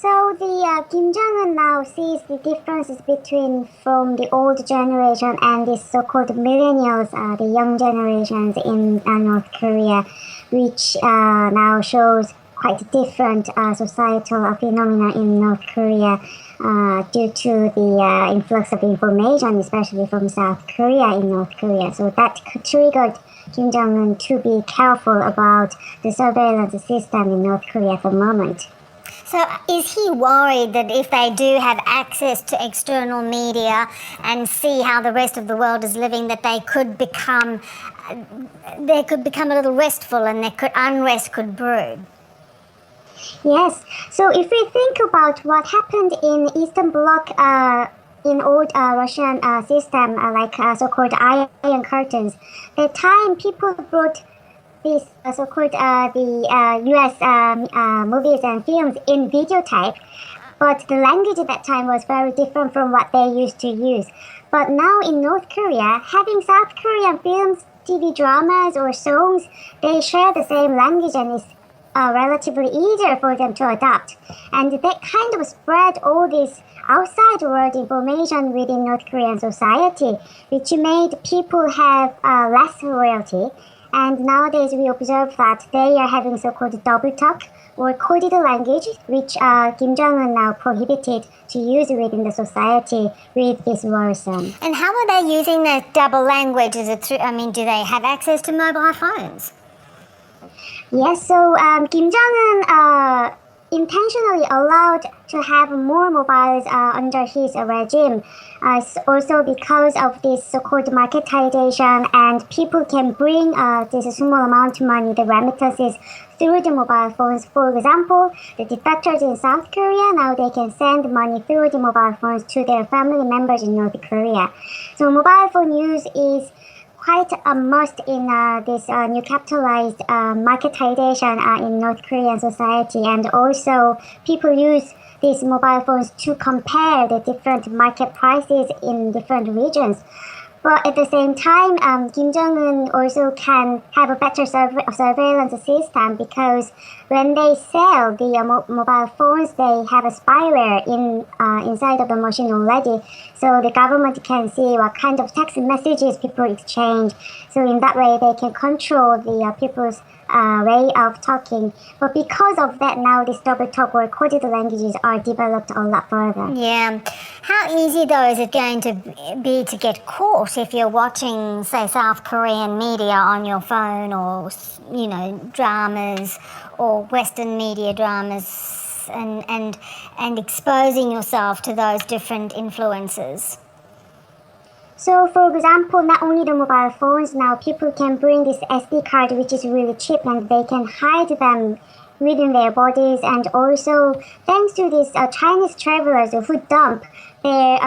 So the Kim Jong-un now sees the differences between from the old generation and the so-called millennials, the young generations in North Korea, which now shows quite different societal phenomena in North Korea due to the influx of information, especially from South Korea in North Korea. So that triggered Kim Jong-un to be careful about the surveillance system in North Korea at the moment. So is he worried that if they do have access to external media and see how the rest of the world is living, that they could become a little restful and unrest could brew? Yes. So if we think about what happened in Eastern Bloc in old Russian system, like so-called Iron Curtains, at the time people brought these so-called the U.S. Movies and films in videotape, but the language at that time was very different from what they used to use. But now in North Korea, having South Korean films, TV dramas, or songs, they share the same language and it's relatively easier for them to adapt. And that kind of spread all this outside world information within North Korean society, which made people have less loyalty. And nowadays we observe that they are having so-called double talk or coded language, which Kim Jong-un now prohibited to use within the society with this worrisome. And how are they using that double language? Is it through, do they have access to mobile phones? Yes, so Kim Jong-un intentionally allowed to have more mobiles under his regime, also because of this so-called marketization, and people can bring this small amount of money, the remittances, through the mobile phones. For example, the defectors in South Korea, now they can send money through the mobile phones to their family members in North Korea. So mobile phone use is quite a must in this new capitalized marketization in North Korean society. And also people use these mobile phones to compare the different market prices in different regions. But at the same time, Kim Jong-un also can have a better surveillance system, because when they sell the mobile phones, they have a spyware inside of the machine already. So the government can see what kind of text messages people exchange. So in that way, they can control the people's way of talking. But because of that, now this double talk or coded languages are developed a lot further. Yeah. How easy, though, is it going to be to get caught if you're watching, say, South Korean media on your phone, or, dramas, or Western media dramas, and exposing yourself to those different influences? So, for example, not only the mobile phones, now people can bring this SD card, which is really cheap, and they can hide them within their bodies. And also, thanks to these Chinese travelers who dump their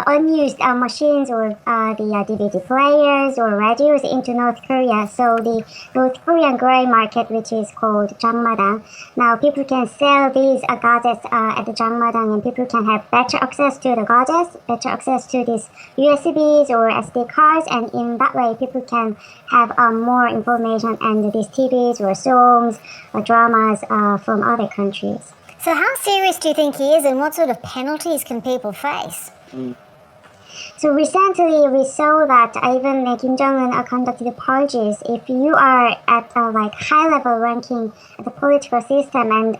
unused machines or the DVD players or radios into North Korea. So the North Korean gray market, which is called Jangmadang, now people can sell these gadgets at the Jangmadang, and people can have better access to the gadgets, better access to these USBs or SD cards, and in that way people can have more information and these TVs or songs or dramas from other countries. So how serious do you think he is, and what sort of penalties can people face? So recently we saw that even Kim Jong-un conducted purges. If you are at high level ranking at the political system and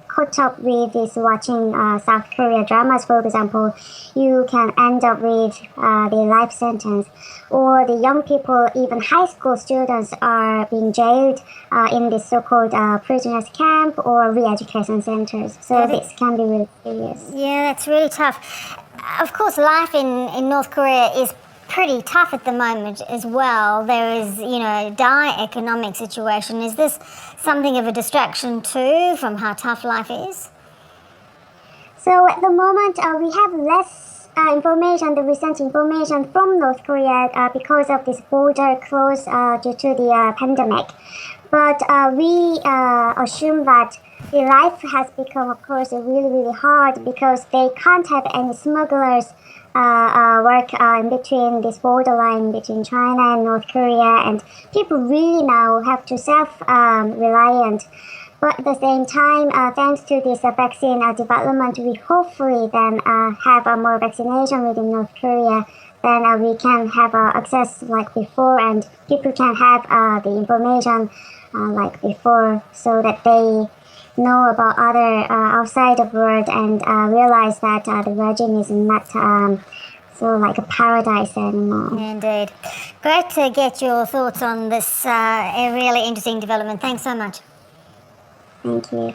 caught up with this watching South Korea dramas, for example, you can end up with the life sentence. Or the young people, even high school students, are being jailed in this so-called prisoners camp or re-education centers. So this can be really serious. Yeah, that's really tough. Of course, life in North Korea is pretty tough at the moment as well. There is, a dire economic situation. Is this something of a distraction too from how tough life is? So at the moment, we have less information, the recent information from North Korea because of this border closed due to the pandemic. But we assume that the life has become, of course, really, really hard because they can't have any smugglers work in between this borderline between China and North Korea, and people really now have to self-reliant. But at the same time, thanks to this vaccine development, we hopefully then have more vaccination within North Korea. Then we can have access like before, and people can have the information like before, so that they know about other outside of world and realize that the regime is not so like a paradise anymore. Indeed. Great to get your thoughts on this really interesting development. Thanks so much. Thank you.